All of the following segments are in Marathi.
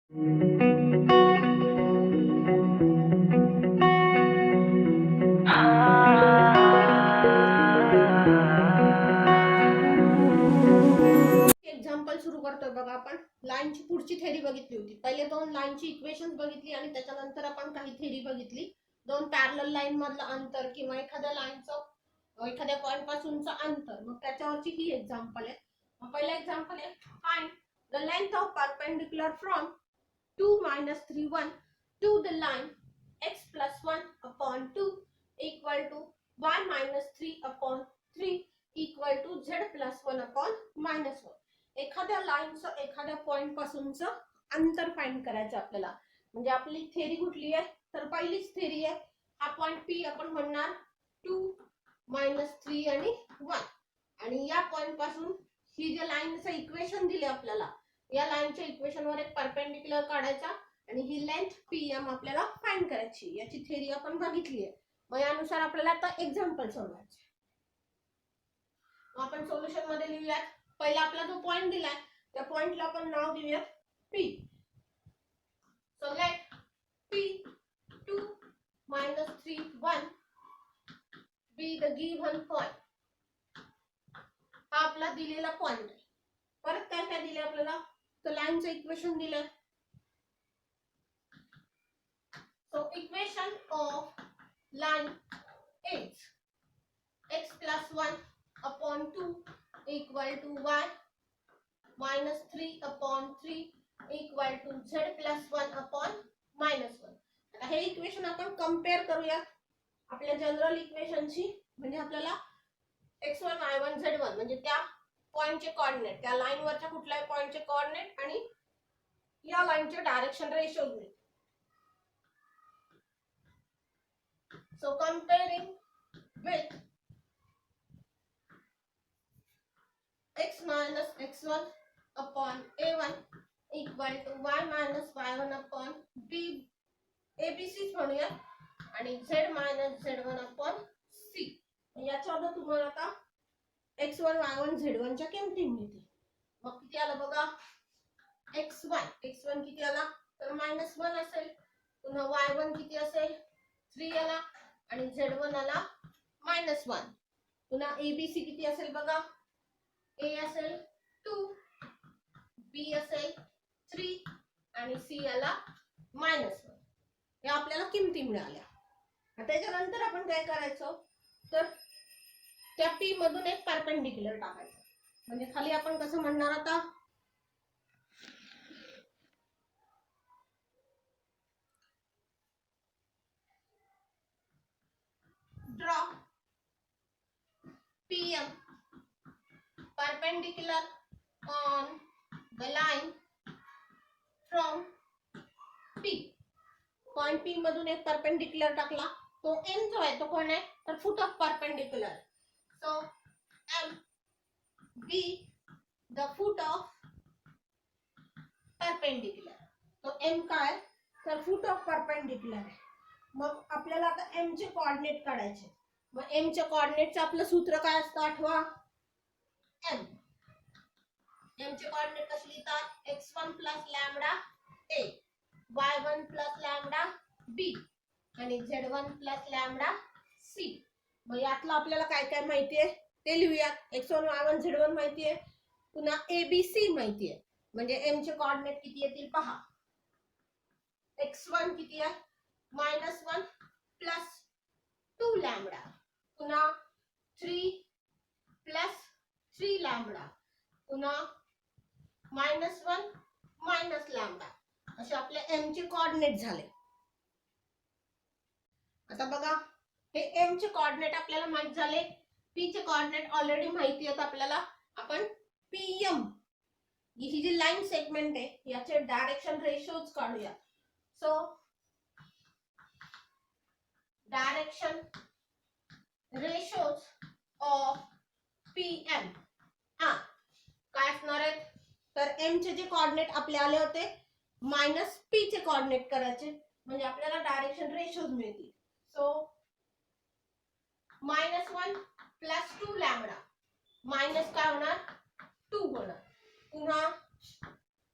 एक्झाम्पल सुरू करतोय बघा आपण. लाईनची पुढची थेरी बघितली होती. पहिले दोन लाईनची इक्वेशन्स बघितली आणि त्याच्यानंतर आपण काही थेरी बघितली. दोन पॅरलल लाईन मधलं अंतर किंवा एखाद्या लाईनचं एखाद्या पॉइंट पासूनचं अंतर, मग त्याच्यावरची ही एक्झाम्पल आहे. पहिलं एक्झाम्पल आहे, find the length of perpendicular from 2 - 3 1 to the line x plus 1 upon 2 equal to y minus 3 upon 3 equal to z plus 1 upon minus 1. एखाद्या लाईनचं एखाद्या पॉइंट पासूनचं अंतर फाइंड करायचं आपल्याला. म्हणजे आपली थेरी कुठली आहे, तर पहिलीच थेरी आहे. हा पॉइंट पी आपण म्हणणार 2 - 3 आणि 1. आणि या पॉइंट पासून ही जे लाईनचं इक्वेशन दिले आपल्याला, या लाईनच्या इक्वेशन वर एक परपेंडिक्युलर काढायचा आणि ही लेंथ पीएम आपल्याला फाइंड करायची. याची थेरी आपण बघितली आहे. मग यानुसार आपल्याला आता एक्झाम्पल सोडवायचे. आपण सोल्युशन मध्ये लिहूयात. पहिला आपला जो पॉइंट दिलाय त्या पॉइंटला आपण नाव देऊयात P. So let P 2 - 3 1 be the given point. हा आपला दिलेला पॉइंट आहे. परत काय काय दिले आपल्याला, तर लाईनचं इक्वेशन दिलंय. So equation of line is x plus 1 upon 2 equal to y minus 3 upon 3 equal to z plus 1 upon minus 1. आता हे इक्वेशन आपण कंपेअर करूया आपल्या जनरल इक्वेशनशी. म्हणजे आपल्याला x1 y1 z1 म्हणजे त्या पॉइंटचे कोऑर्डिनेट, त्या लाईन वरच्या कुठल्याही पॉइंटचे कोऑर्डिनेट आणि या लाईनचे डायरेक्शन रेशो मिळेल. So comparing with x minus x1 upon a1 equal to y minus y1 upon b, abc म्हणूया, आणि z minus z1 upon c. याच्यावर तुम्हाला आता x1 y1 z1 च्या किमती मिळतील. मग किती आलं बघा, x1 किती आला, तर -1 असेल. पुन्हा y1 किती असेल, 3 आला, आणि z1 आला -1. पुन्हा abc किती असेल बघा, a असेल 2, b असेल 3 आणि c आला -1. हे आपल्याला किमती मिळाल्या. त्याच्यानंतर आपण काय करायचं, तर त्या p मधून एक परपेंडिक्युलर टाकायचं. म्हणजे खाली आपण कसं म्हणणार आता, draw PM perpendicular on the line from P. Point P मधून एक परपेंडिक्युलर टाकला. तो M जो आहे तो कोण आहे, तर foot of perpendicular. So M B the foot of perpendicular. तो M काय, तर फुट ऑफ परपेंडिक्युलर आहे. मग आपल्याला आता M चे कोऑर्डिनेट काढायचे. मग M च्या कोऑर्डिनेटचं आपलं सूत्र काय असतं आठवा, M. M चे कोऑर्डिनेट कसे लिहितात, x1 + lambda a, y1 + lambda b आणि z1 + लॅम्बडा c. मग यातलं आपल्याला काय काय माहितीये ते लिहूया. x1 y1 z1 माहितीये, पुन्हा abc माहितीये. म्हणजे M चे कोऑर्डिनेट किती येतील पहा. x1 किती आहे, -1 + 2 लॅम्बडा, पुन्हा 3 + 3 लॅम्बडा, पुन्हा -1 - लॅम्बडा. असे आपले M चे कोऑर्डिनेट झाले. आता बघा, हे M चे कोऑर्डिनेट आपल्याला माहित झाले. P चे कोऑर्डिनेट ऑलरेडी माहिती आहेत आपल्याला. आपण PM ही जी लाईन सेगमेंट आहे याचे डायरेक्शन रेशोज काढूया. So direction ratios of PM काय असणार आहेत, तर M चे जे कोऑर्डिनेट आपले आले होते -P चे कोऑर्डिनेट करायचे म्हणजे आपल्याला डायरेक्शन रेशोज मिळतील. सो -1 + 2 लॅम्बडा, मायनस काय होणार 2 होणार, पुन्हा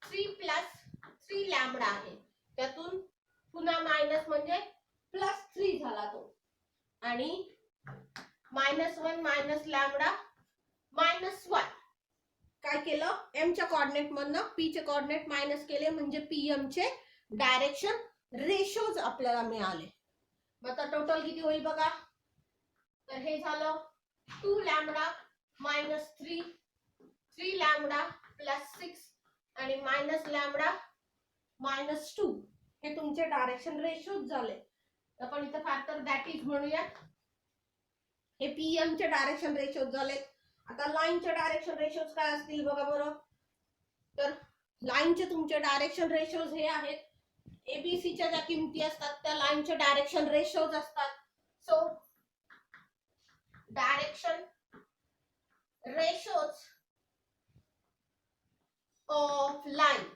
3 + 3 लॅम्बडा लॅमडा आहे, त्यातून पुन्हा मायनस म्हणजे +3 झाला तो, आणि -1 मायनस लॅमडा -1 काय केलं, एम च्या कोऑर्डिनेट मधनं पी चे कोऑर्डिनेट मायनस केले, म्हणजे पीएम चे डायरेक्शन रेशोज आपल्याला मिळाले. मग आता टोटल किती होईल बघा, तर हे झालं 2 लॅमडा -3, 3 लॅमडा +6 आणि मायनस लॅमडा -2. हे तुमचे डायरेक्शन रेशोज झाले. आपण इथं फॅक्टर दॅट इज म्हणूया. हे पीएम चे डायरेक्शन रेशोज झाले. आता लाईनचे डायरेक्शन रेशोज काय असतील बघा बरं, तर लाईनचे तुमचे डायरेक्शन रेशोज हे आहेत, एबीसीच्या ज्या किमती असतात त्या लाईनचे डायरेक्शन रेशोज असतात. So direction ratios of line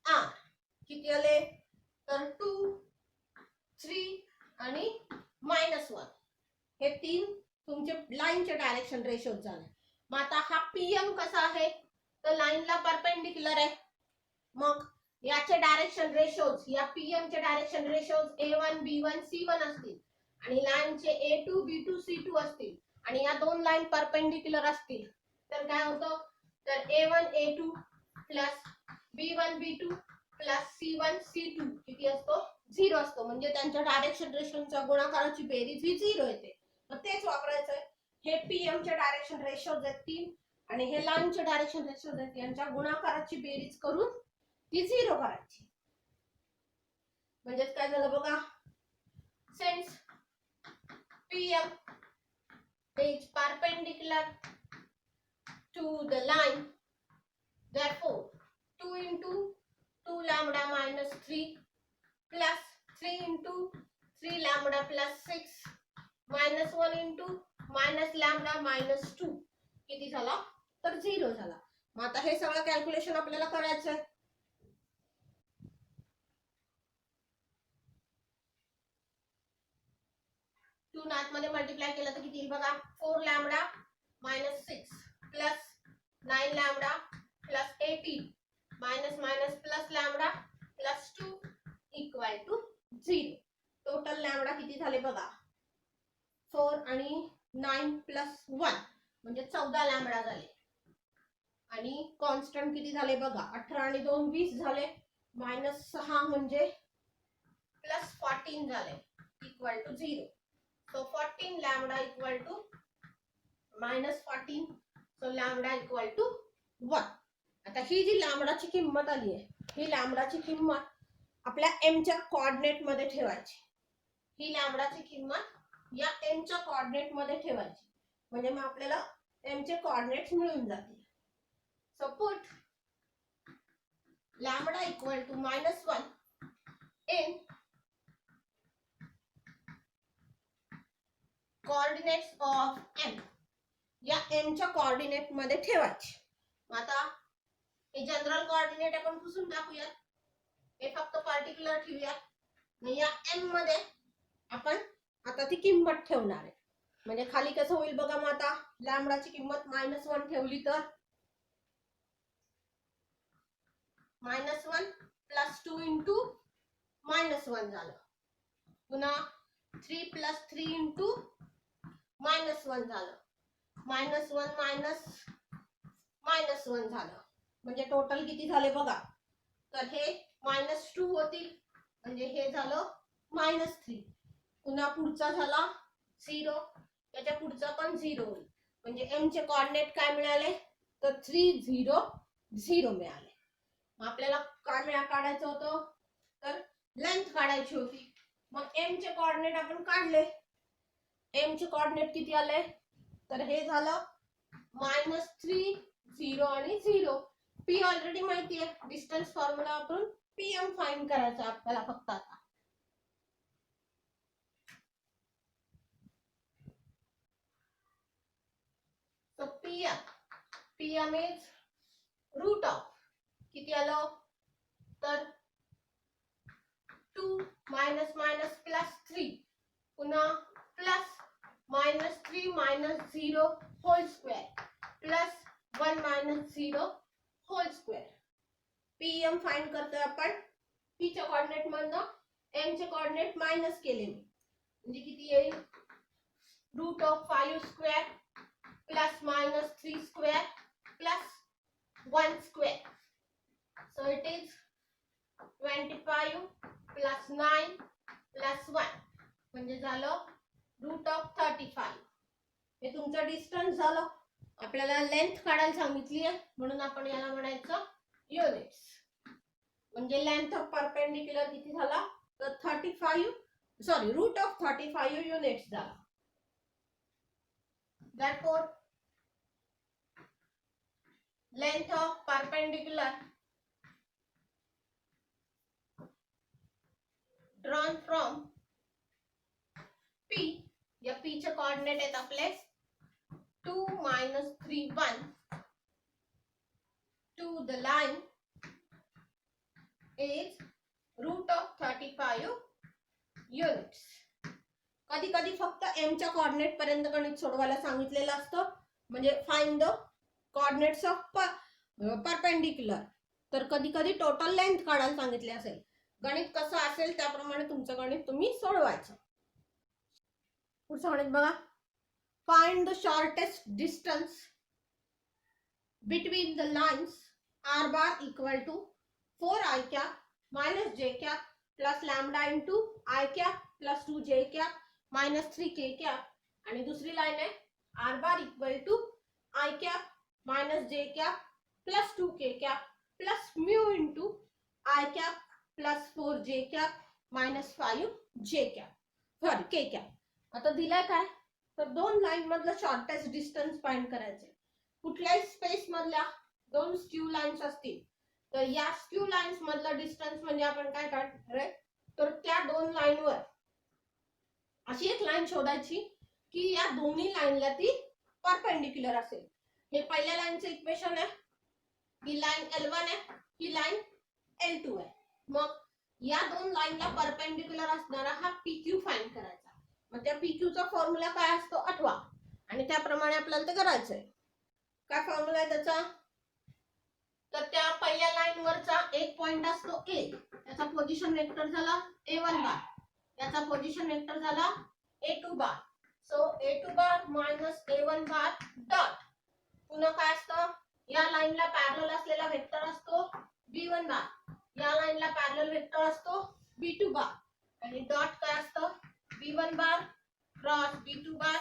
are किती आले, तर 2, 3 आणि -1 हे 3 तुमचे लाईनचे डायरेक्शन रेशोज झाले. मग आता हा पीएम कसा आहे, तर लाईनला परपेंडिक्युलर आहे. मग याचे डायरेक्शन रेशोज, या पीएम चे direction ratios A1 B1 C1 असतील, आणि लाईनचे A2 B2 C2 असतील, आणि या दोन लाईन परपेंडिक्युलर असतील, तर काय होतं, तर A1 A2 plus B1 B2 plus C1 C2 किती असतो, 0 असतो. म्हणजे त्यांच्या डायरेक्शन रेशोच्या गुणाकाराची बेरीज ही 0 येते. मग तेच वापरायचं आहे. हे पीएम चे डायरेक्शन रेशोज आहेत 3, आणि हे लाईनचे डायरेक्शन रेशोज आहेत, यांच्या गुणाकाराची बेरीज करून ती 0 करायची. म्हणजे काय झालं बघा, since PM is perpendicular to the line, therefore 2 into 2 lambda minus 3 plus 3 into 3 lambda plus 6 minus 1 into minus lambda minus 2 किती झाला, तर 0 झाला. मग आता हे सगळं कॅल्क्युलेशन आपल्याला करायचं आहे. टू नाथ मध्ये मल्टिप्लाय केलं तर किती येईल बघा, 4 lambda -6 plus 9 lambda plus 18 minus minus plus lambda plus 2 equal to 0. Total lambda किती झाले बघा, 4 आणि 9 प्लस 1 म्हणजे 14 लॅमडा झाले. आणि कॉन्स्टंट किती झाले बघा, 18 आणि 2 20 झाले, -6 म्हणजे +14 झाले equal to 0. So 14 lambda equal to -14, so lambda equal to 1. आता ही जी लॅम्बडाची किंमत आली आहे, ही लॅम्बडाची किंमत आपल्या m च्या कोऑर्डिनेट मध्ये ठेवायची. ही लॅम्बडाची किंमत या m च्या कोऑर्डिनेट मध्ये ठेवायची, म्हणजे मग आपल्याला m चे कोऑर्डिनेट्स मिळून जातील. So put lambda equal to -1 in coordinates of m, या m च्या कोऑर्डिनेट मध्ये ठेवायची. आता हे जनरल कोऑर्डिनेट आपण पुसून टाकूया, हे फक्त पार्टिक्युलर ठेवूया. या m मध्ये आपण आता ती किंमत ठेवणार आहे. म्हणजे खाली कसं होईल बघा, मग आता लॅम्बडाची किंमत -1 ठेवली तर -1 प्लस 2 इंटू -1 झालं, पुन्हा 3 प्लस 3 इंटू -1 झालं, -1 मायनस -1 झालं, म्हणजे टोटल किती झाले बघा, तर हे -2 होतील, म्हणजे हे झालं -3. पुन्हा पुढचा झाला 0, त्याच्या पुढचा पण 0 होईल. म्हणजे m चे कोऑर्डिनेट काय मिळाले, तर 3 0 0 मिळाले. आपल्याला काय काढायचं होतं, तर लेंथ काढायची होती. मग m चे कोऑर्डिनेट आपण काढले. m चे कोऑर्डिनेट किती आले, तर हे झालं -3 0 आणि 0. p ऑलरेडी माहिती आहे, डिस्टन्स फॉर्म्युला वापरून pm फाइंड करायचं आपल्याला फक्त. आता so pm is root of किती आलं, तर 2 मायनस मायनस प्लस 3 पुन्हा plus -3 - 0 whole square plus 1 - 0 whole square. PM find करतोय आपण p च्या कोऑर्डिनेट मधनं m चे कोऑर्डिनेट मायनस केले मी, म्हणजे किती येईल root of 5 square plus minus 3 square plus 1 square. So it is 25 plus 9 plus 1 म्हणजे झालं रूट ऑफ 35. हे तुमचं डिस्टन्स झालं. आपल्याला लेंथ काढायला सांगितली आहे म्हणून आपण याला म्हणायचं युनिट्स. म्हणजे लेंथ ऑफ परपेंडिक्युलर किती झाला तर 35 रूट ऑफ 35 युनिट्स झाला. Therefore length of perpendicular drawn from P, या P चे कोऑर्डिनेट आहेत आपले 2 - 3 1 to the line is root of 35 units. कधी कधी फक्त m च्या कोऑर्डिनेट पर्यंत गणित सोडवायला सांगितलेलं असतं, म्हणजे find the coordinates of perpendicular. तर कधी कधी टोटल लेंथ काढायला सांगितले असेल. गणित कसं असेल त्याप्रमाणे तुमचं गणित तुम्ही सोडवायचं. पुढचं गणित बघा. Find the shortest distance between the lines r bar equal to 4i cap minus j cap plus lambda into i cap plus 2j cap minus 3k cap. आणि दुसरी लाइन है r bar equal to i cap minus j cap plus 2k cap plus mu into i cap plus 4j cap minus 5j cap sorry k cap. आता दिलाय काय तर दोन लाइन मधलं शॉर्टेस्ट डिस्टन्स फाइंड करायचे. कुठल्याही स्पेस मधल्या दोन स्क्यू लाइन्स असतील तर या स्क्यू लाइन्स मधलं डिस्टन्स म्हणजे आपण काय काढणार आहे तर त्या दोन लाईनवर अशी एक लाइन शोधायची की या दोन्ही लाईनला ती परपेंडिक्युलर असेल. हे पहिल्या लाईनचं इक्वेशन आहे. ही लाइन L1 आहे, ही लाइन L2 आहे. मग या दोन लाईनला परपेंडिक्युलर असणारा हा PQ फाइंड करायचा. मग त्या PQ चा फॉर्म्युला काय असतो आठवा आणि त्याप्रमाणे आपल्याला ते करायचंय. काय फॉर्म्युला आहे त्याचा तर त्या पहिल्या लाइन वरचा एक पॉइंट असतो A, त्याचा पोझिशन वेक्टर झाला A1 बार, त्याचा पोझिशन वेक्टर झाला A2 bar. So A2 bar minus A1 bar dot. पुन्हा काय असतं या लाइनला पॅरलल असलेला वेक्टर असतो B1 बार, या लाइनला पॅरलल वेक्टर असतो B2 बार आणि डॉट काय असतं B1 bar cross B2 bar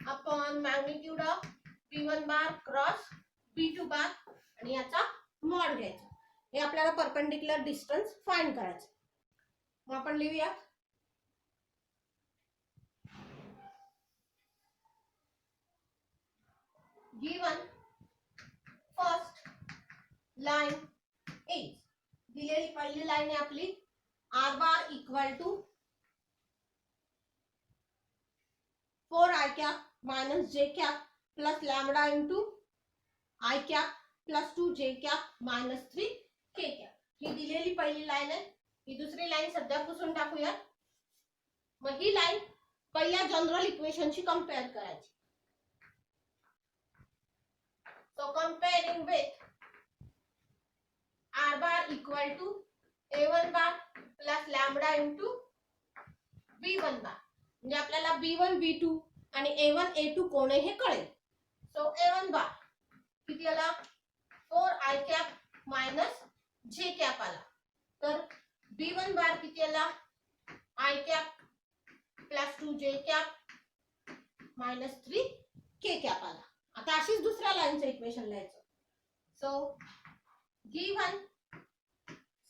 upon magnitude of B1 bar cross B2 बार आणि याचा मॉड घ्यायचा. हे आपल्याला परपेंडिक्युलर डिस्टन्स फाइंड करायचं. मग आपण लिहूया गिवन फर्स्ट लाइन इज, दिलेली पहिली लाइन आहे आपली r bar equal to 4i cap minus j cap plus lambda into i cap plus 2j cap minus 3k cap. ही दिलेली पहिली लाइन आहे. ही दुसरी लाइन सध्या पुसून टाकूया. मग ही लाइन पहिल्या जनरल इक्वेशनशी कंपेअर करायची. So comparing with r bar equal to a1 bar plus lambda into b1 bar. म्हणजे आपल्याला b1 b2 आणि a1 a2 कोण आहे हे कळेल. सो a1 बार किती आला 4i cap minus j cap आला. तर b1 बार किती आला i cap plus 2j cap minus 3k cap आला. आता अशीच दुसऱ्या लाईनचं इक्वेशन लिहायचं. So given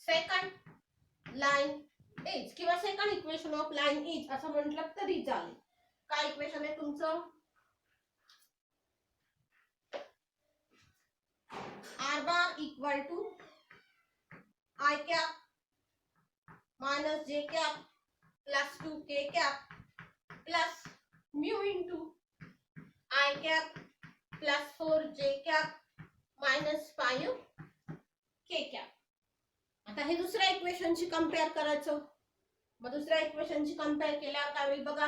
second line is किंवा second equation of line is असं म्हटलं तरी चालेल. काय इक्वेशन आहे तुमचं r bar equal to i cap minus j cap plus 2k cap plus mu into i cap plus 4j cap minus 5k cap. आता हे दुसऱ्या इक्वेशनशी कंपेअर करायचं. मग दुसऱ्या इक्वेशनशी कंपेअर केल्यावर काय होईल बघा.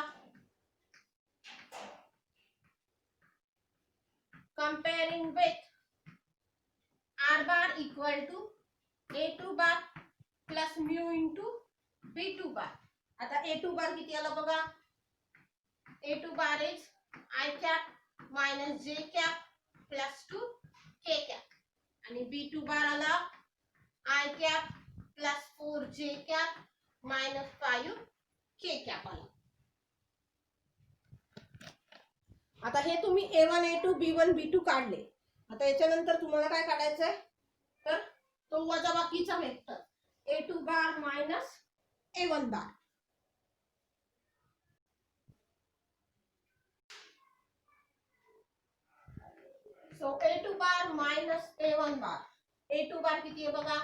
comparing with r bar equal to a2 bar plus mu into B2 बार. आता A2 बार किती आला बघा. A2 bar is I cap minus J cap plus 2 K cap आणि B2 बार आला I cap plus 4 J cap minus 5 K cap आला. आता हे तुम्ही A1 A2 B1 B2 काढले. आता याच्यानंतर तुम्हाला काय काढायचंय तर तो वजाबाकीचा vector A2 bar minus A1 bar. So A2 bar minus A1 bar. A2 bar किती आहे बघा.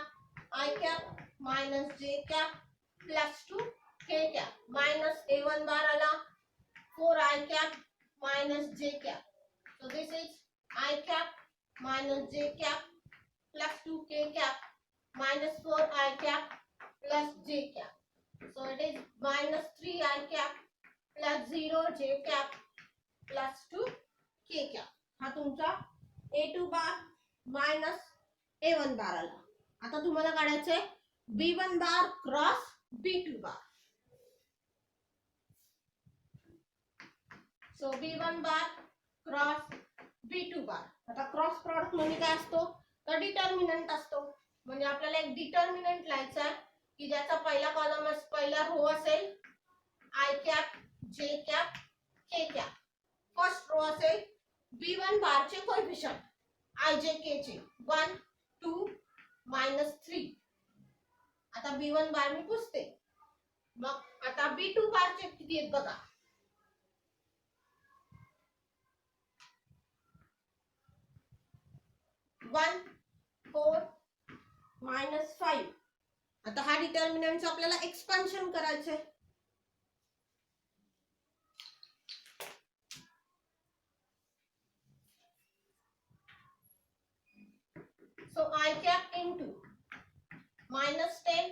I cap minus J cap plus 2 K cap minus A1 bar आला 4 I cap minus J cap. So this is I cap minus J cap plus 2 K cap minus 4 I cap plus J cap. So it is minus 3 I cap plus 0 J cap plus 2 K cap. हा तुमचा A2 बार minus A1 बार आला. आता तुम्हाला काढायचंय B1 bar cross B2 bar. So B1 bar cross B2 बार. आता क्रॉस प्रॉडक्ट म्हणजे काय असतो तर डिटर्मिनंट असतो. म्हणजे आपल्याला एक डिटर्मिनंट लिहायचा आहे की ज्याचा पहिला कॉलम पहिला रो असेल I cap J cap K cap. First row असेल B1 बार चे कोएफिशिएंट I J K चे 1 2 -3. आता B1 बार मी पुसते. मग आता B2 बार चे किती आहेत बघा. 1 4 -5. आता हा डिटर्मिनंट आपल्याला एक्सपान्शन करायचंय. So I cap into -10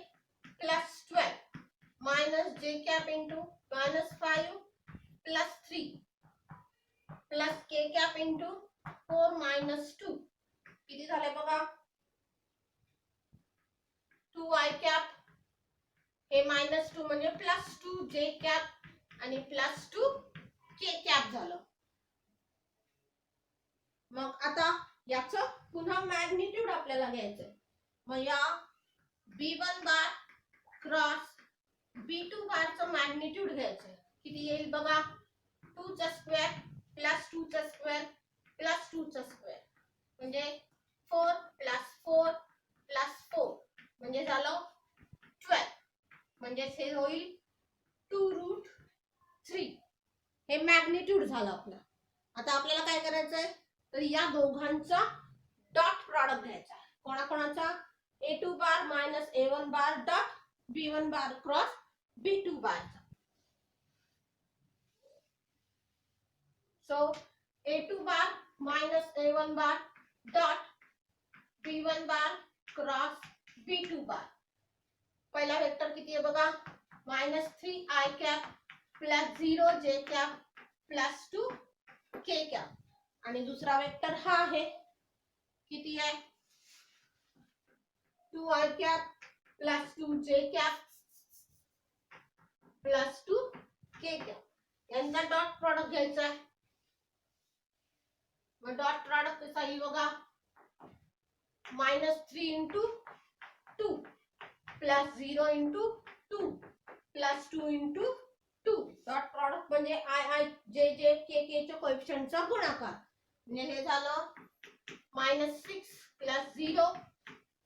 plus 12 minus J cap into -5 plus 3 plus K cap into 4 -2 किती झाले बघा. 2 I कॅप हे -2 म्हणजे प्लस 2 J कॅप आणि प्लस 2 K कॅप झालं. मग आता याचं पुन्हा मॅग्निट्यूड आपल्याला घ्यायचंय. मग या B1 bar cross B2 बारचं magnitude घ्यायचंय. किती येईल बघा. 2 चा स्क्वेअर प्लस 2 चा स्क्वेअर प्लस 2 चा स्क्वेअर म्हणजे 4 प्लस 4 प्लस 4 म्हणजे झालं 12. म्हणजे हे होईल 2√3. हे मॅग्निट्यूड झालं आपलं. आता आपल्याला काय करायचंय तर या दोघांचा डॉट प्रॉडक्ट घ्यायचा आहे. कोणाकोणाचा A2 bar minus A1 bar dot B1 bar cross B2 bar. So A2 bar minus A1 bar dot B1 bar cross B2 bar. पहिला वेक्टर किती आहे बघा. -3 I cap plus 0 J cap plus 2 K cap आणि दुसरा वेक्टर हा आहे किती आहे 2 I cap plus 2 J cap plus 2 K cap. यांचा डॉट प्रॉडक्ट घ्यायचा आहे. मग डॉट प्रॉडक्ट कसा येईल बघा. -3 into 2 plus 0 into 2 plus 2 into 2. Dot product म्हणजे I J J K K च्या कोएफिशिएंटचा गुणाकार. म्हणजे हे झालं -6 प्लस 0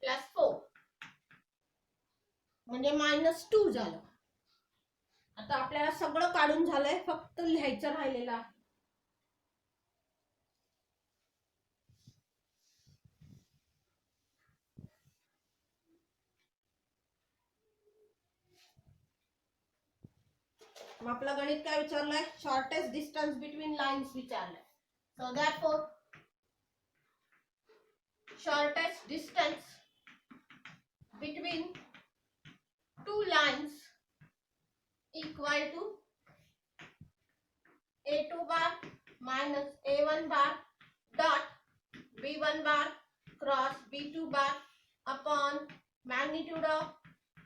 प्लस 4 म्हणजे -2 झालं. आता आपल्याला सगळं काढून झालंय फक्त लिहायचं राहिलेलं आहे. मग आपलं गणित काय विचारलंय शॉर्टेस्ट डिस्टन्स बिटवीन लाईन्स विचारलंय. So therefore shortest distance between two lines equal to A2 bar minus A1 bar dot B1 bar cross B2 bar upon magnitude of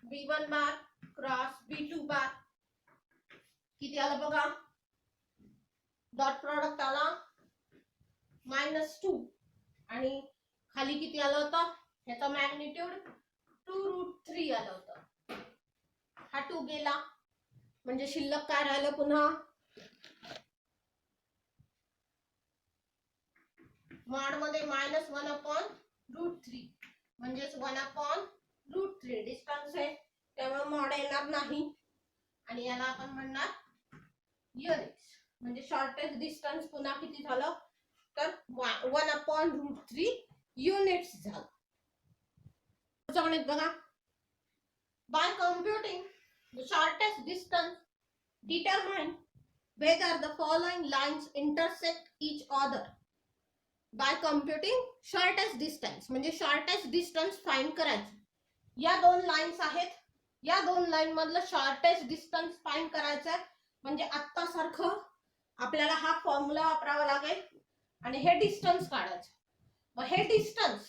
B1 bar cross B2 बार किती आलं बघा, डॉट प्रॉडक्ट आला -2 आणि खाली किती आलं होतं, ह्याचा मॅग्निट्यूड 2√3 आलं होतं. हा 2 गेला म्हणजे शिल्लक काय राहिलं पुन्हा मॉड मध्ये -1/√3 म्हणजेच 1/√3 डिस्टन्स आहे त्यामुळे मॉड येणार नाही आणि याला आपण म्हणणार युनिट्स. म्हणजे शॉर्टेस्ट डिस्टन्स पुन्हा किती झालं तर 1/√3 युनिट्स झालं. पुढचं गणित बघा. By computing the shortest distance determine whether the following lines intersect each other. By computing shortest distance म्हणजे शॉर्टेस्ट डिस्टन्स फाइंड करायचं. या दोन लाईन्स आहेत, या दोन लाईन मधलं शॉर्टेस्ट डिस्टन्स फाइंड करायचं आहे. म्हणजे आता सारखं आपल्याला हा फॉर्म्युला वापरावा लागेल आणि हे डिस्टन्स काढायचं. मग हे डिस्टन्स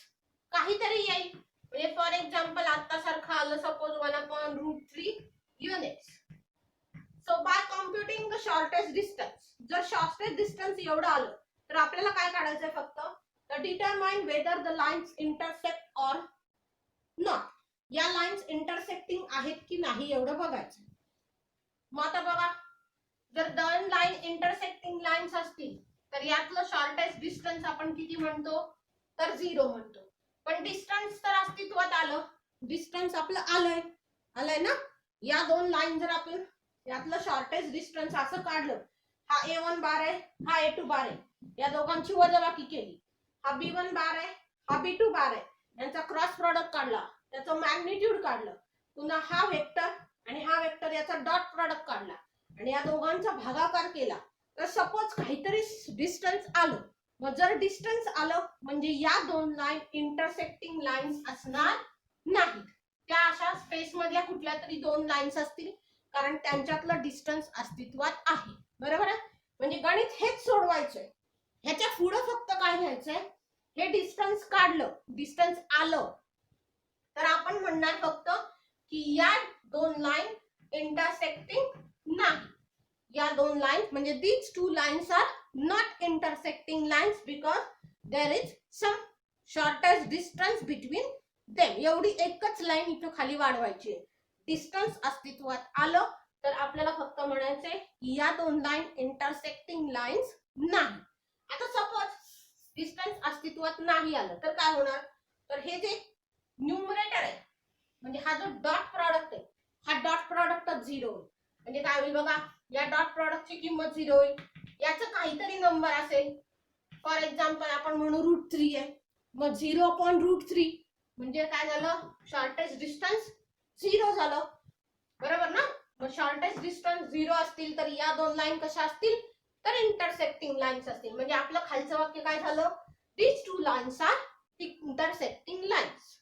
काहीतरी येईल म्हणजे फॉर एक्झाम्पल आता सारखं आलं suppose 1/√3 units. So by computing the shortest distance, जर शॉर्टेस्ट डिस्टन्स एवढं आलं तर आपल्याला काय काढायचंय फक्त the determine whether the lines intersect or not. या लाईन्स इंटरसेक्टिंग आहेत की नाही एवढं बघायचं. मग आता बघा जर दोन लाईन इंटरसेक्टिंग लाईन्स असतील तर यातलं शॉर्टेस्ट डिस्टन्स आपण किती म्हणतो तर 0 म्हणतो. पण डिस्टन्स तर अस्तित्वात आलं, डिस्टन्स आपलं आलंय ना. या दोन लाईन जर आपण यातलं शॉर्टेस्ट डिस्टन्स असं काढलं, हा A1 बार आहे हा A2 बार आहे, या दोघांची वजाबाकी केली, हा B1 बार आहे हा B2 बार आहे, यांचा क्रॉस प्रॉडक्ट काढला, त्याचं मॅग्निट्यूड काढलं, पुन्हा हा वेक्टर आणि हा वेक्टर याचा डॉट प्रॉडक्ट काढला आणि या दोघांचा भागाकार केला तर सपोज काहीतरी डिस्टन्स आलं. मग जर डिस्टन्स आलं म्हणजे या दोन लाईन इंटरसेक्टिंग लाईन्स असणार नाहीत. त्या अशा स्पेस मधल्या कुठल्या तरी दोन लाईन्स असतील कारण त्यांच्यातलं डिस्टन्स अस्तित्वात आहे. बरोबर आहे. म्हणजे गणित हेच सोडवायचंय. ह्याच्या पुढे फक्त काय घ्यायचंय, हे डिस्टन्स काढलं, डिस्टन्स आलं तर आपण म्हणणार फक्त की या दोन लाईन इंटरसेक्टिंग नाही. या दोन लाईन म्हणजे these two lines are not intersecting lines because there is some shortest distance between them. एवढी एकच लाईन इथं खाली वाढवायची आहे. डिस्टन्स अस्तित्वात आलं तर आपल्याला फक्त म्हणायचंय की या दोन लाईन इंटरसेक्टिंग लाईन्स नाही. आता सपोज डिस्टन्स अस्तित्वात नाही आलं तर काय होणार, तर हे जे न्यूमरेटर आहे म्हणजे हा जो डॉट प्रॉडक्ट आहे हा डॉट प्रॉडक्ट 0 होईल. म्हणजे काय होईल बघा, या डॉट प्रॉडक्टची किंमत 0 होईल. याचं काहीतरी नंबर असेल, फॉर एक्झाम्पल आपण म्हणू √3 आहे, मग 0/√3 म्हणजे काय झालं, शॉर्टेस्ट डिस्टन्स 0 झालं. बरोबर ना. मग शॉर्टेस्ट डिस्टन्स 0 असतील तर या दोन लाईन कशा असतील तर इंटरसेक्टिंग लाईन्स असतील. म्हणजे आपलं खालचं वाक्य काय झालं, these two lines are intersecting lines.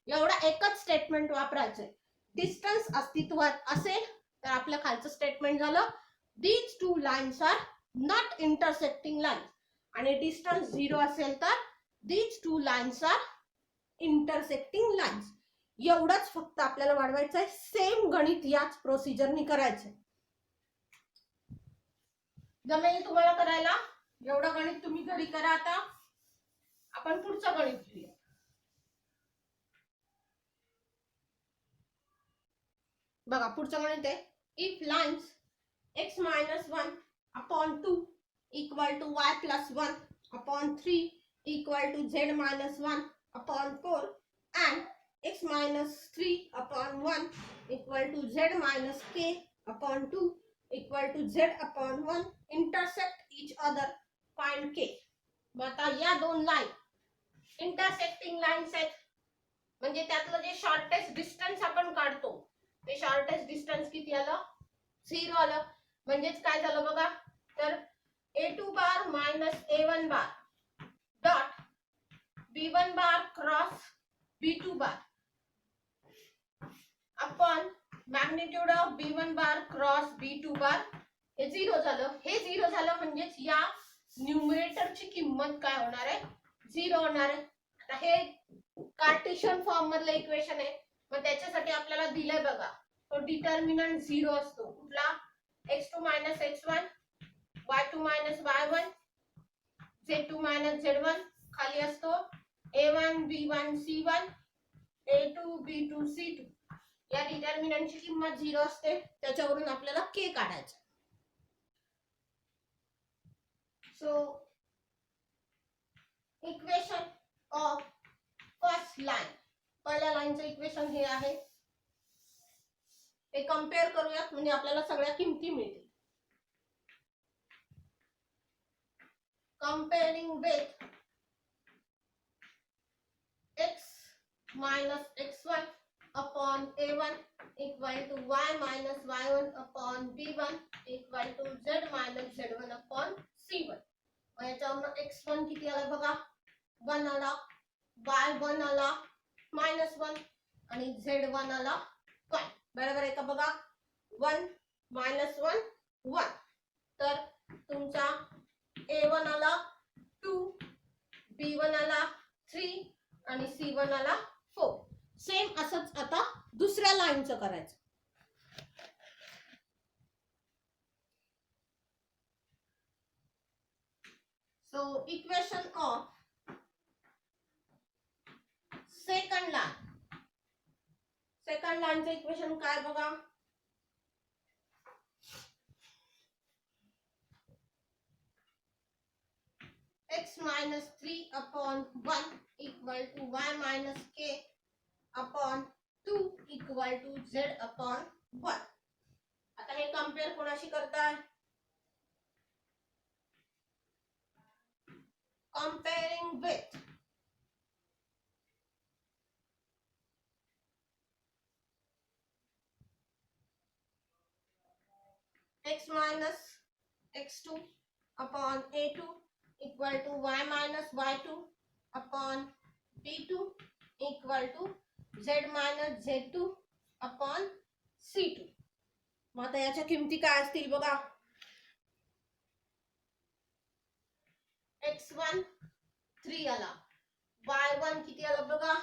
एवढा एकच स्टेटमेंट वापरायचंय. डिस्टन्स अस्तित्वात असेल तर आपलं खालचं स्टेटमेंट झालं these two lines are not intersecting lines आणि डिस्टन्स 0 असेल तर these two lines are intersecting lines. एवढंच फक्त आपल्याला वाढवायचंय. सेम गणित याच प्रोसिजरनी करायचंय. जमेल तुम्हाला करायला. एवढं गणित तुम्ही घरी करा. आता आपण पुढचं गणित घेऊया. बघा पुढचं गणित आहे, if lines x-1/2 equal to y+1/3 equal to z-1/4 and x-3/1 equal to z-k/2 equal to z/1 intersect each other, find k. आता या दोन लाईन इंटरसेक्टिंग लाईन्स आहेत म्हणजे त्यातलं जे शॉर्टेस्ट डिस्टन्स आपण काढतो ते शॉर्टेस्ट डिस्टन्स किती आलं, 0 आलं. म्हणजेच काय झालं बघा, तर A2 bar minus A1 bar dot B1 bar cross B2 bar upon magnitude of B1 bar cross B2 बार हे 0 झालं. हे 0 झालं म्हणजेच या न्यूमरेटरची किंमत काय होणार आहे, 0 होणार आहे. आता हे कार्टेशियन फॉर्म मधलं इक्वेशन आहे मग त्याच्यासाठी आपल्याला दिलंय बघा, तो डिटर्मिनंट 0 असतो. कुठला? x2 minus x1, y2 minus y1, z2 minus z1. खाली असतो a1 b1 c1, a2 b2 c2. या डिटर्मिनंटची किंमत 0 असते, त्याच्यावरून आपल्याला k काढायचा. So equation of first line, पहिल्या लाईनचं इक्वेशन हे आहे. हे कंपेअर करूयात म्हणजे आपल्याला सगळ्या किमती मिळतील. कंपेअरिंग with x minus x1 upon a1 equal to y minus y1 upon b1 equal to z minus z1 upon c1. मग याच्यावरून x1 किती आला बघा, 1 आला, y1 आला -1 आणि z1 आला 1. बरोबर आहे का बघा? 1 -1 1. तर तुमचा a1 आला 2, b1 आला 3 आणि c1 आला 4. सेम असंच आता दुसऱ्या लाईनचं करायचं. So equation of second line, second लाईनचं इक्वेशन काय बघा, x minus 3 upon 1 equal to y minus k upon 2 equal to z upon 1. आता हे कंपेअर कोणाशी करताय? कंपेअरिंग with x minus x2 upon a2 equal to y minus y2 upon b2 equal to z minus z2 upon c2. मग आता याच्या किमती काय असतील बघा, x1 3 आला, y1 किती आला बघा,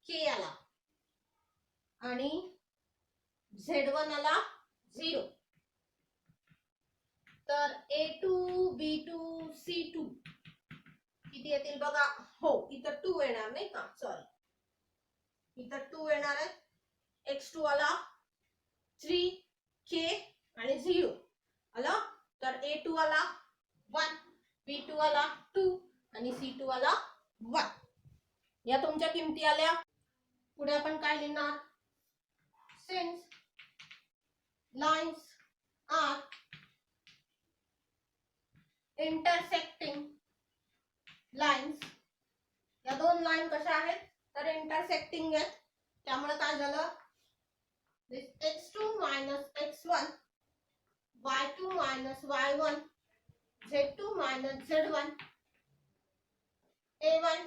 k आला आणि z1 आला 0. तर a2 b2 c2 किती येतील बघा, हो इथं 2 येणार नाही का, सॉरी इथं 2 येणार आहे. x2 आला 3, k आणि 0 आला. तर a2 आला 1, b2 आला 2 आणि c2 आला 1. या तुमच्या किमती आल्या. पुढे आपण काय लिहिणार, since lines are intersecting lines, या दोन लाईन कशा आहेत तर इंटरसेक्टिंग आहेत. त्यामुळे काय झालं, x2 minus x1, y2 minus y1, z2 minus z1, a1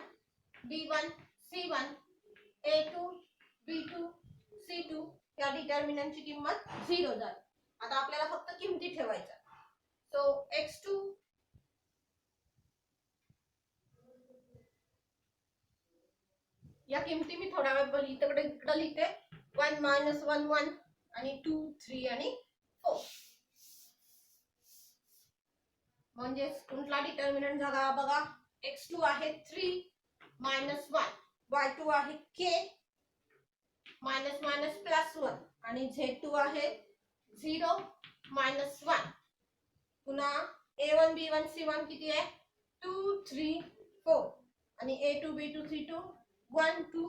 b1 c1, a2 b2 c2 या डिटर्मिनंटची किंमत 0 झाली. आता आपल्याला फक्त किमती ठेवायच्या. सो x2 या किमती मी थोडा वेळ इकडे लिहिते. 1 minus 1 1 आणि 2 3 आणि 4. म्हणजे कुठला डिटर्मिनंट झाला बघा, x2 आहे 3 minus 1, y2 आहे k minus minus plus 1 आणि z2 आहे 0 minus 1. पुन्हा a1 b1 c1 किती आहे, 2 3 4 आणि a2 b2 c2 1 2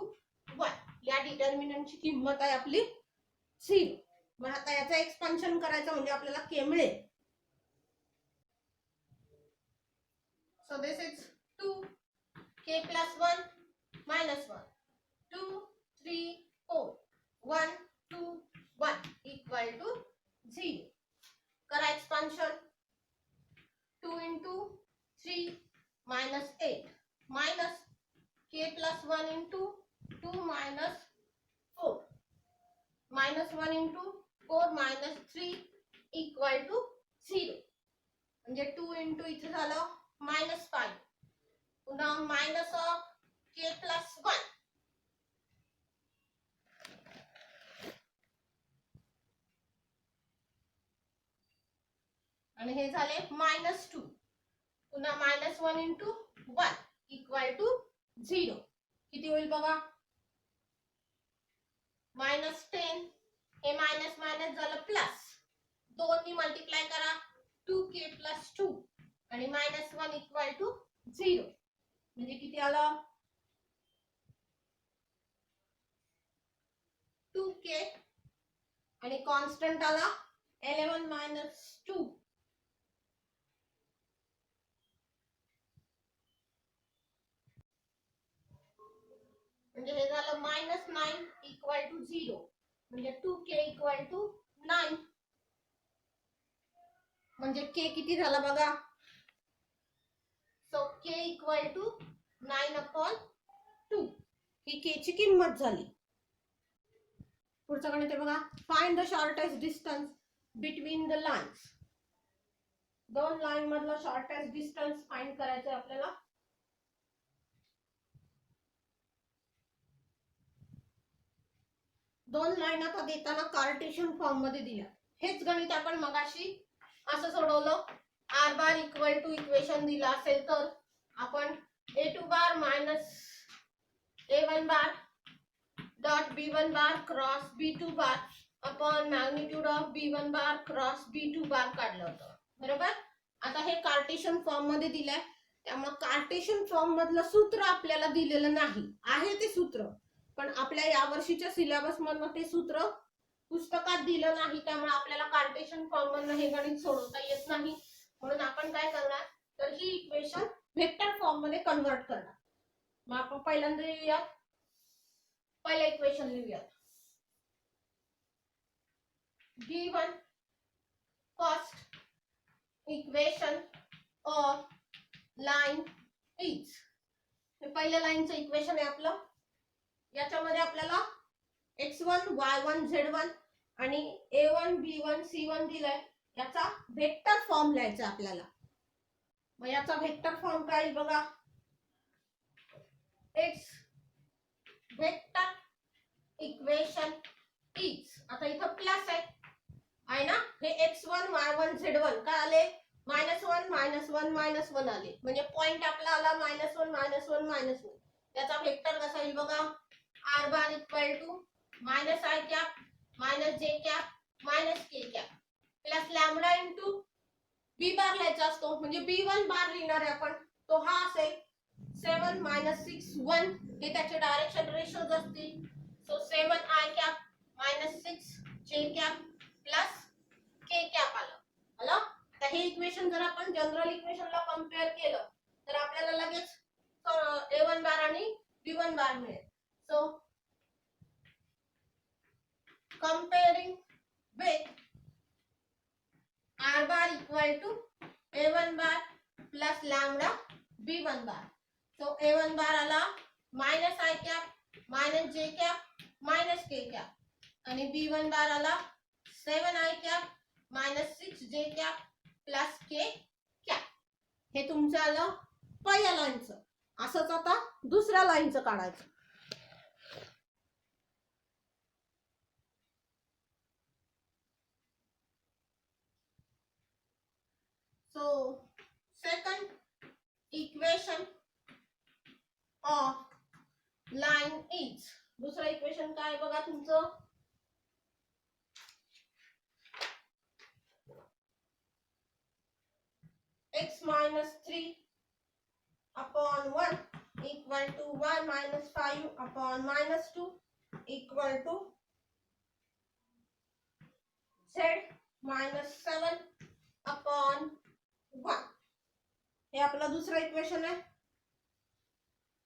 1. या डिटर्मिनंटची किंमत आहे आपली 0. मग आता याचं एक्सपान्शन करायचं म्हणजे आपल्याला k मिळेल. So this is 2 k plus 1 minus 1 2 3 4 1 2 1 equal to 0. करा expansion. 2 into 3 minus 8 minus k plus 1 into 2 minus 4 minus 1 into 4 minus 3 equal to 0. म्हणजे 2 into इथे झालं minus 5, पुन्हा minus of k plus 1 आणि हे झाले -2. पुन्हा -1 इंटू 1 इक्वल टू 0. किती होईल बघा? -10. हे मायनस मायनस झालं प्लस. 2 नी मल्टिप्लाय करा 2k + 2 आणि -1 इक्वल टू 0. म्हणजे किती आलं? 2k आणि कॉन्स्टंट आला 11 - 2. म्हणजे हे झालं -9 इक्वल टू 0. म्हणजे 2k इक्वल टू 9. म्हणजे k किती झाला बघा? So k equal to 9/2. ही k ची किंमत झाली. पुढचं गणित आहे बघा. Find the shortest distance between the lines. दोन लाईन मधला शॉर्टेस्ट डिस्टन्स फाइंड करायचं आहे आपल्याला. दोन लाईन आता देताना कार्टेशियन फॉर्म मध्ये दिल्या. हेच गणित आपण मगाशी असं सोडवलं. r bar equal to equation दिला असेल तर आपण a2 bar minus a1 bar dot b1 bar cross b2 bar upon magnitude of b1 bar cross b2 bar काढलं होतं. बरोबर. आता हे कार्टेशियन फॉर्म मध्ये दिलंय, त्यामुळे कार्टेशियन फॉर्म मधलं सूत्र आपल्याला दिलेलं नाही. आहे ते सूत्र, पण आपल्या यावर्षीच्या सिलेबस मधनं ते सूत्र पुस्तकात दिलं नाही, त्यामुळे आपल्याला कार्टेशियन फॉर्म मधनं हे गणित सोडवता येत नाही. म्हणून आपण काय करणार, तर ही इक्वेशन वेक्टर फॉर्म मध्ये कन्वर्ट करणार. मग आपण पहिल्यांदा लिहूयात. पहिलं इक्वेशन लिहूयात. Given first equation of line is. हे पहिल्या लाईनचं इक्वेशन आहे आपलं. याच्यामध्ये आपल्याला x1 y1 z1 आणि a1 b1 c1 दिलाय. याचा वेक्टर फॉर्म लिहायचा आपल्याला. मग याचा वेक्टर फॉर्म काय बघा. x vector equation is. आता इथं प्लस आहे ना. हे x1 y1 z1 काय आले? -1 -1 -1 आले. म्हणजे पॉइंट आपला आला -1 -1 -1. त्याचा वेक्टर कसा येईल बघा. r bar equal to -i cap -j cap -k cap plus lambda into b bar लिहायचा असतो. म्हणजे b1 बार लिहिणार आहे आपण. तो हा असेल 7 - 6 1. हे त्याचे डायरेक्शन रेशोज असतील. So 7i cap -6j cap plus k cap आलं. आता हे इक्वेशन जर आपण जनरल इक्वेशनला कंपेअर केलं तर आपल्याला लगेच a1 बार आणि b1 बार मिळेल. So comparing with r bar equal to a1 bar plus lambda b1 bar. So a1 bar आला -i cap -j cap -k cap आणि b1 bar आला 7i cap -6j cap plus k cap. हे तुमचं आलं पहिल्या लाईनचं. असंच आता दुसऱ्या लाईनचं काढायचं. So second equation of line is. दुसरं इक्वेशन काय बघा तुमचं. x -3 upon 1 equal to y -5 upon -2 equal to z -7 upon 1. हे आपलं दुसरं इक्वेशन आहे.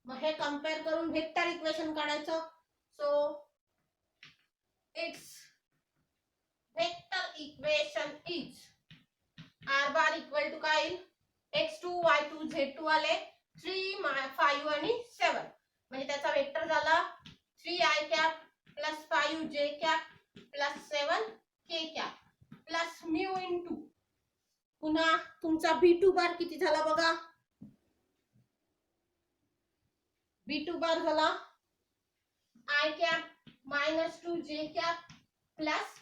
मग हे कंपेअर करून वेक्टर इक्वेशन काढायचं. So it's vector equation is r bar equal to काय येईल. x2 y2 z2 आले 3 5 आणि 7. म्हणजे त्याचा वेक्टर झाला 3i cap plus 5j cap plus 7k cap plus mu into पुन्हा तुमचा b2 बार किती झाला बघा. b2 बार झाला i cap -2j cap plus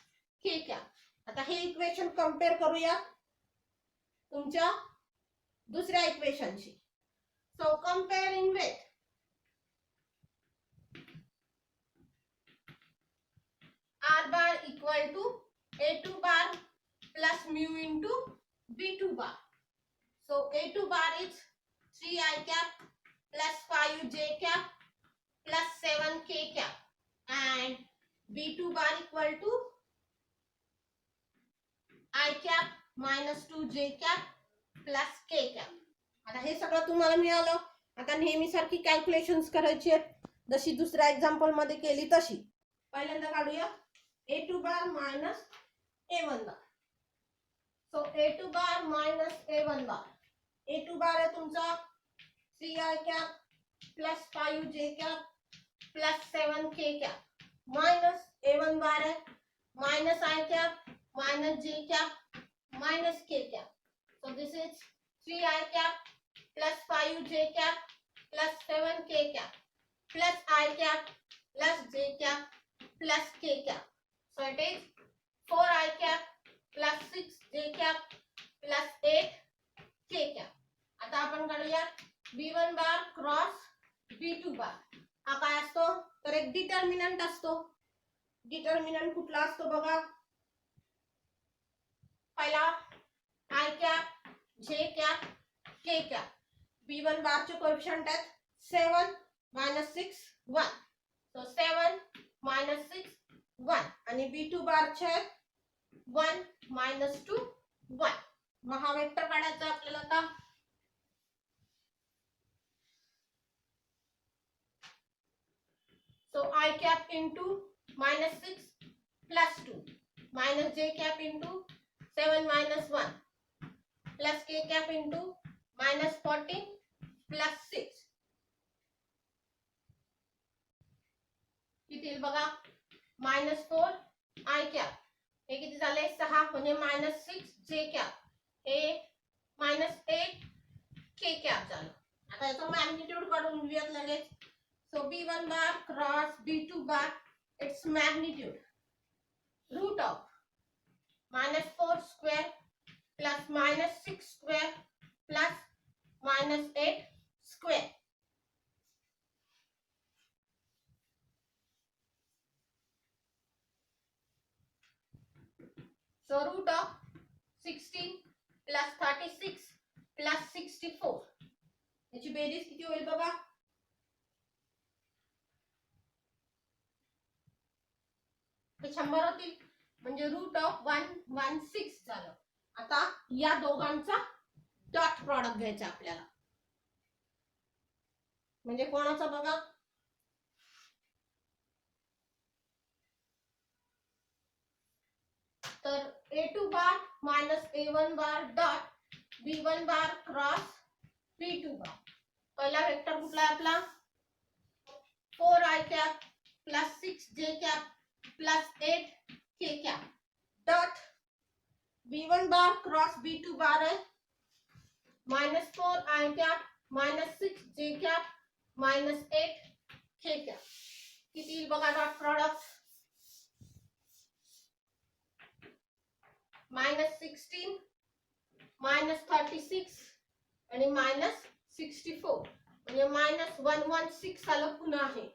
k cap. आता हे इक्वेशन कंपेअर करूया. तुमच्या दुसऱ्या इक्वेशनशी. So comparing with r bar equal to a2 bar plus mu into b2 bar. So a2 bar is 3 I cap plus 5 j cap plus 7 k cap and b2 bar equal to I cap minus 2 j cap plus k cap. आता हे सगळं तुम्हाला मिळालं. आता नेहमी सारखी कॅल्क्युलेशन्स करायची आहेत जशी दुसऱ्या एक्झाम्पल मध्ये केली तशी. पहिल्यांदा काढूया a2 bar minus a1 bar. So a2 bar minus a1 bar. a2 bar है तुमचा 3i cap plus 5j cap plus 7k cap minus a1 bar है minus I cap minus j cap minus k cap. So this is 3i cap plus 5j cap plus 7k cap plus I cap plus j cap plus k cap. So it is 4i cap plus 6j cap plus 8k cap. आता आपण काढूया b1 बार क्रॉस b2 बार. हा काय असतो तर एक डिटर्मिनंट असतो. डिटर्मिनंट कुठला असतो बघा. पहिला i cap j cap k cap. b1 बार चे कोएफिशिएंट आहेत 7 -6 1. So 7 -6 1 आणि b2 बार चे 1 -2 1. मग हा वेक्टर काढायचा आपल्याला आता. So I cap into -6 plus 2 minus j cap into 7 minus 1 plus k cap into -14 plus 6. किती बघा -4 I cap हे किती झाले 6 म्हणजे -6 j cap हे -8 k cap झालं. आता याचं मॅग्निट्यूड काढून घेऊयात लगेच. So b1 bar cross b2 bar its magnitude root of -4 square plus -6 square plus -8 square. So root of 16 plus 36 plus 64 याची बेरीज किती होईल बघा. ते 100 होतील म्हणजे रूट ऑफ 116 झालं. आता या दोघांचा डॉट प्रॉडक्ट घ्यायचा आपल्याला. म्हणजे कोणाचा बघा तर a2 बार minus a1 bar dot b1 bar cross b2 bar. पहिला वेक्टर कुठला आहे आपला 4i cap plus 6j cap plus 8k cap dot b1 bar cross b2 bar है -4i cap -6j cap -8k cap. किती बघा डॉट प्रॉडक्ट -16 -36 आणि -64 म्हणजे -116 आलं पुन्हा आहे.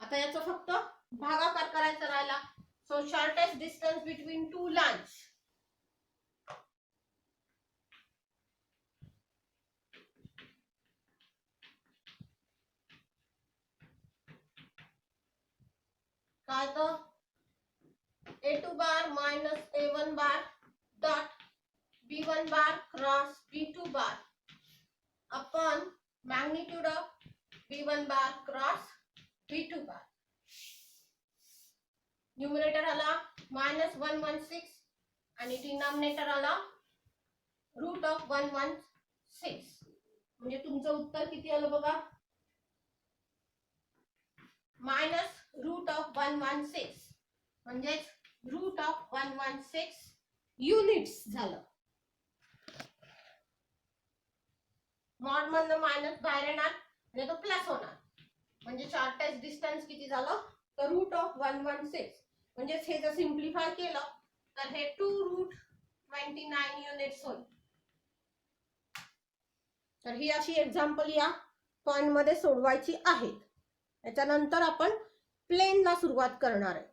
आता याचं फक्त भागाकार करायचा राहिला. So shortest distance between two lines. काय तर a2 bar minus a1 bar dot b1 bar cross b2 bar upon magnitude of b1 bar cross b2 bar. Numerator आला -116 आणि डिनॉमिनेटर आला रूट ऑफ 116 म्हणजे तुमचं उत्तर किती आलं बघा रूट ऑफ 116 म्हणजे रूट ऑफ 116 युनिट्स झालं. मॉड मधनं मायनस बाहेर येणार म्हणजे तो प्लस होणार म्हणजे शॉर्टेस्ट डिस्टन्स किती झालं तर रूट ऑफ 116 म्हणजे हे जर सिम्प्लिफाय केलं तर हे 2 रूट 29 युनिट्स होईल. तर ही अशी एक्झाम्पल या पॉइंट मध्ये सोडवायची आहेत. याच्यानंतर आपण प्लेनला सुरुवात करणार आहे.